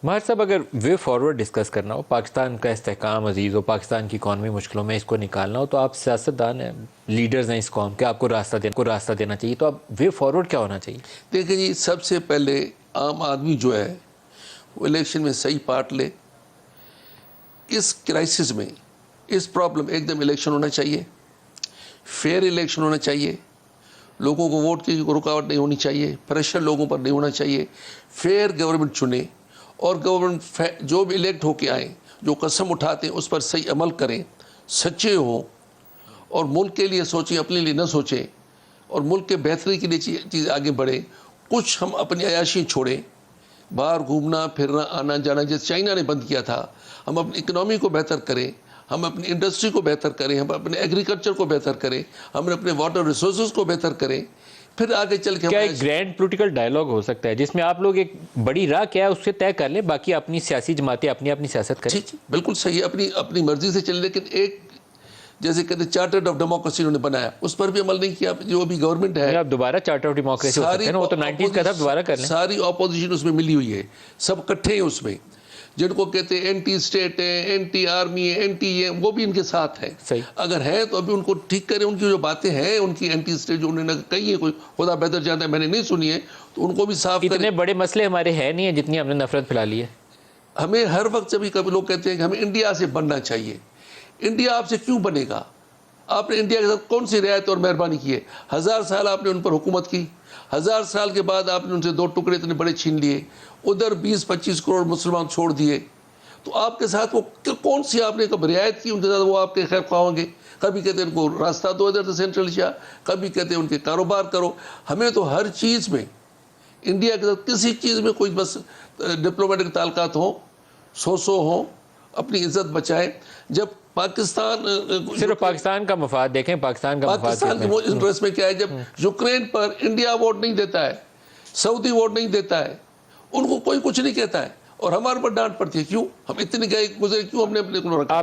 ماہر صاحب، اگر وے فارورڈ ڈسکس کرنا ہو، پاکستان کا استحکام عزیز ہو، پاکستان کی اکانومی مشکلوں میں اس کو نکالنا ہو، تو آپ سیاستدان ہیں، لیڈرز ہیں اس قوم کے، آپ کو راستہ دینا چاہیے، تو اب وے فارورڈ کیا ہونا چاہیے؟ دیکھیں جی، سب سے پہلے عام آدمی جو ہے وہ الیکشن میں صحیح پارٹ لے. اس کرائسس میں اس پرابلم ایک دم الیکشن ہونا چاہیے، فیئر الیکشن ہونا چاہیے، لوگوں کو ووٹ کی رکاوٹ نہیں ہونی چاہیے، پریشر لوگوں پر نہیں ہونا چاہیے، فیئر گورنمنٹ چنے اور گورنمنٹ جو بھی الیکٹ ہو کے آئیں، جو قسم اٹھاتے ہیں اس پر صحیح عمل کریں، سچے ہوں اور ملک کے لیے سوچیں، اپنے لیے نہ سوچیں اور ملک کے بہتری کے لیے چیز آگے بڑھیں. کچھ ہم اپنی عیاشی چھوڑیں، باہر گھومنا پھرنا آنا جانا جیسے چائنا نے بند کیا تھا. ہم اپنی اکنامی کو بہتر کریں، ہم اپنی انڈسٹری کو بہتر کریں، ہم اپنے ایگریکلچر کو بہتر کریں، ہم اپنے واٹر ریسورسز کو بہتر کریں، پھر آگے چل کے کیا ایک گرینڈ پولیٹیکل ڈائلاگ ہو سکتا ہے جس میں آپ لوگ ایک بڑی راہ کیا ہے اس سے طے کر لیں، باقی اپنی سیاسی جماعتیں اپنی سیاست کریں؟ ٹھیک، بالکل صحیح، اپنی مرضی سے چلے. لیکن ایک جیسے کہتے ہیں چارٹر آف ڈیموکریسی انہوں نے بنایا، اس پر بھی عمل نہیں کیا. جو بھی گورنمنٹ ہے، آپ دوبارہ چارٹر آف ڈیموکریسی ہو سکتے ہیں نا، وہ تو 90s کا تھا، دوبارہ کر لیں. ساری اپوزیشن اس میں ملی ہوئی ہے، سب کٹھے ہیں اس میں. جن کو کہتے ہیں اینٹی اسٹیٹ ہیں، اینٹی آرمی ہیں، اینٹی یہ، وہ بھی ان کے ساتھ ہیں. صحیح. اگر ہیں تو ابھی ان کو ٹھیک کریں. ان کی جو باتیں ہیں ان کی اینٹی اسٹیٹ جو انہوں نے کہی ہے، کوئی خدا بہتر جانتا ہے، میں نے نہیں سنی ہے، تو ان کو بھی صاف کریں. اتنے بڑے مسئلے ہمارے ہیں نہیں ہیں جتنی ہم نے نفرت پھیلا لی ہے. ہمیں ہر وقت جب کبھی لوگ کہتے ہیں کہ ہمیں انڈیا سے بننا چاہیے. انڈیا آپ سے کیوں بنے گا؟ آپ نے انڈیا کے ساتھ کون سی رعایت اور مہربانی کی ہے؟ 1000 سال آپ نے ان پر حکومت کی، 1000 سال کے بعد آپ نے ان سے 2 ٹکڑے اتنے بڑے چھین لیے، ادھر 20-25 کروڑ مسلمان چھوڑ دیے. تو آپ کے ساتھ وہ کون سی آپ نے کب رعایت کی ان کے ساتھ؟ وہ آپ کے خیر خواہ ہوں گے. کبھی کہتے ہیں ان کو راستہ دو ادھر سے سینٹرل ایشیا، کبھی کہتے ہیں ان کے کاروبار کرو. ہمیں تو ہر چیز میں انڈیا کے ساتھ کسی چیز میں کوئی بس ڈپلومیٹک تعلقات ہوں، سو ہوں، اپنی عزت بچائیں. جب پاکستان صرف پاکستان کا مفاد دیکھیں، پاکستان کا مفاد پاکستان کے انٹرسٹ میں کیا ہے، جب یوکرین پر انڈیا ووٹ نہیں دیتا ہے، سعودی ووٹ نہیں دیتا ہے، ان کو کوئی کچھ نہیں کہتا ہے اور ہمارے پر ڈانٹ پڑتی ہے. کیوں ہم اتنے گئے گزرے، کیوں ہم نے اپنے کو رکھا؟